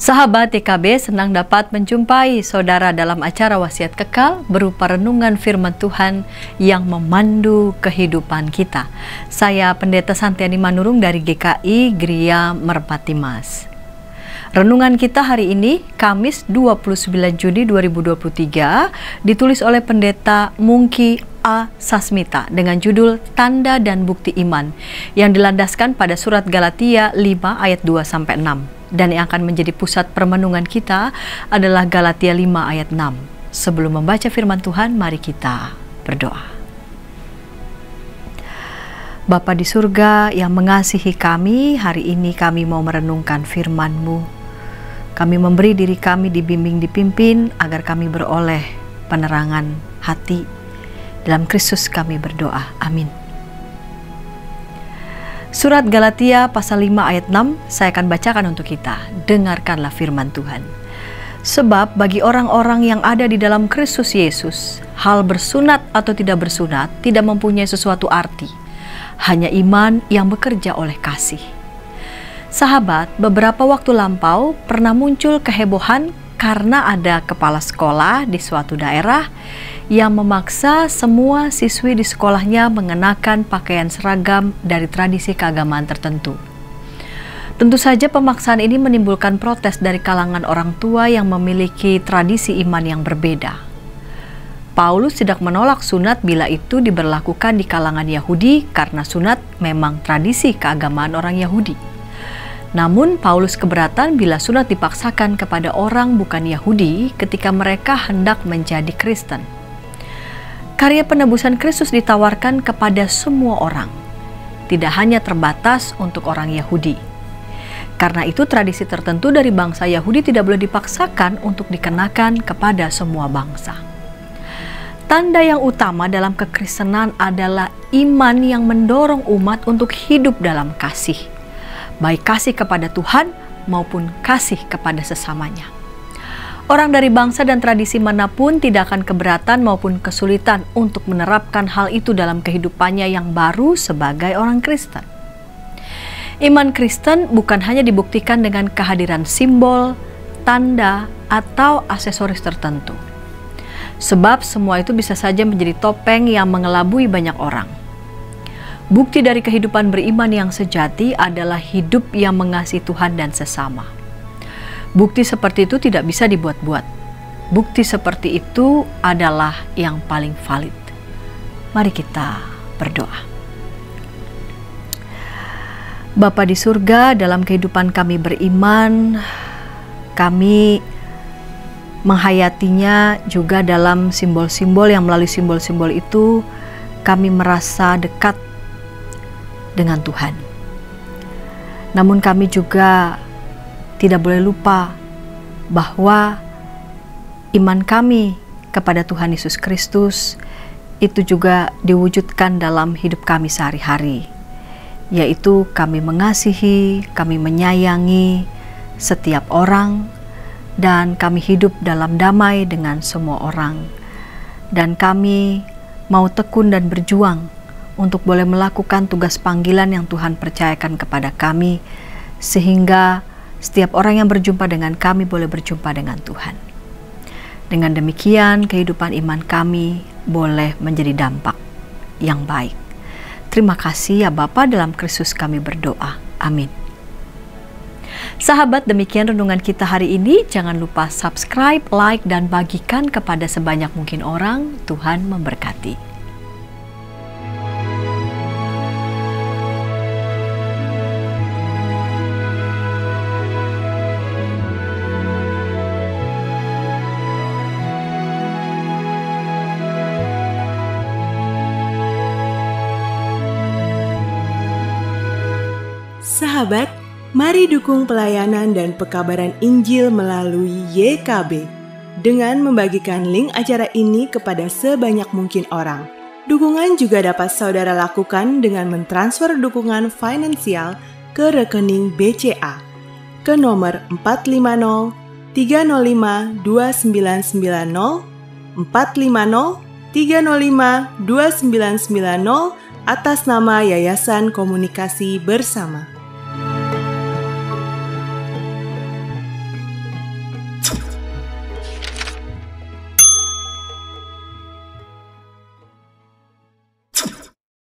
Sahabat TKB senang dapat menjumpai saudara dalam acara Wasiat Kekal berupa renungan firman Tuhan yang memandu kehidupan kita. Saya Pendeta Santiani Manurung dari GKI Gria Merpati Mas. Renungan kita hari ini, Kamis 29 Juni 2023, ditulis oleh Pendeta Mungki A. Sasmita dengan judul Tanda dan Bukti Iman yang dilandaskan pada surat Galatia 5 ayat 2-6. Dan yang akan menjadi pusat permenungan kita adalah Galatia 5 ayat 6. Sebelum membaca firman Tuhan, mari kita berdoa. Bapa di surga yang mengasihi kami, hari ini kami mau merenungkan firman-Mu. Kami memberi diri kami dibimbing dipimpin agar kami beroleh penerangan hati. Dalam Kristus kami berdoa. Amin. Surat Galatia pasal 5 ayat 6 saya akan bacakan untuk kita. Dengarkanlah firman Tuhan. Sebab bagi orang-orang yang ada di dalam Kristus Yesus, hal bersunat atau tidak bersunat tidak mempunyai sesuatu arti. Hanya iman yang bekerja oleh kasih. Sahabat, beberapa waktu lampau pernah muncul kehebohan karena ada kepala sekolah di suatu daerah yang memaksa semua siswi di sekolahnya mengenakan pakaian seragam dari tradisi keagamaan tertentu. Tentu saja pemaksaan ini menimbulkan protes dari kalangan orang tua yang memiliki tradisi iman yang berbeda. Paulus tidak menolak sunat bila itu diberlakukan di kalangan Yahudi karena sunat memang tradisi keagamaan orang Yahudi. Namun Paulus keberatan bila sunat dipaksakan kepada orang bukan Yahudi ketika mereka hendak menjadi Kristen. Karya penebusan Kristus ditawarkan kepada semua orang, tidak hanya terbatas untuk orang Yahudi. Karena itu tradisi tertentu dari bangsa Yahudi tidak boleh dipaksakan untuk dikenakan kepada semua bangsa. Tanda yang utama dalam kekristenan adalah iman yang mendorong umat untuk hidup dalam kasih, baik kasih kepada Tuhan maupun kasih kepada sesamanya. Orang dari bangsa dan tradisi manapun tidak akan keberatan maupun kesulitan untuk menerapkan hal itu dalam kehidupannya yang baru sebagai orang Kristen. Iman Kristen bukan hanya dibuktikan dengan kehadiran simbol, tanda, atau aksesoris tertentu. Sebab semua itu bisa saja menjadi topeng yang mengelabui banyak orang. Bukti dari kehidupan beriman yang sejati adalah hidup yang mengasihi Tuhan dan sesama. Bukti seperti itu tidak bisa dibuat-buat. Bukti seperti itu adalah yang paling valid. Mari kita berdoa. Bapa di surga, dalam kehidupan kami beriman, kami menghayatinya juga dalam simbol-simbol yang melalui simbol-simbol itu kami merasa dekat dengan Tuhan. Namun kami juga tidak boleh lupa bahwa iman kami kepada Tuhan Yesus Kristus itu juga diwujudkan dalam hidup kami sehari-hari, yaitu kami mengasihi, kami menyayangi setiap orang, dan kami hidup dalam damai dengan semua orang. Dan kami mau tekun dan berjuang untuk boleh melakukan tugas panggilan yang Tuhan percayakan kepada kami, sehingga setiap orang yang berjumpa dengan kami boleh berjumpa dengan Tuhan. Dengan demikian, kehidupan iman kami boleh menjadi dampak yang baik. Terima kasih ya Bapa, dalam Kristus kami berdoa. Amin. Sahabat, demikian renungan kita hari ini. Jangan lupa subscribe, like, dan bagikan kepada sebanyak mungkin orang. Tuhan memberkati. Sahabat, mari dukung pelayanan dan pekabaran Injil melalui YKB dengan membagikan link acara ini kepada sebanyak mungkin orang. Dukungan juga dapat saudara lakukan dengan mentransfer dukungan finansial ke rekening BCA ke nomor 450 305 2990 450 305 2990 atas nama Yayasan Komunikasi Bersama.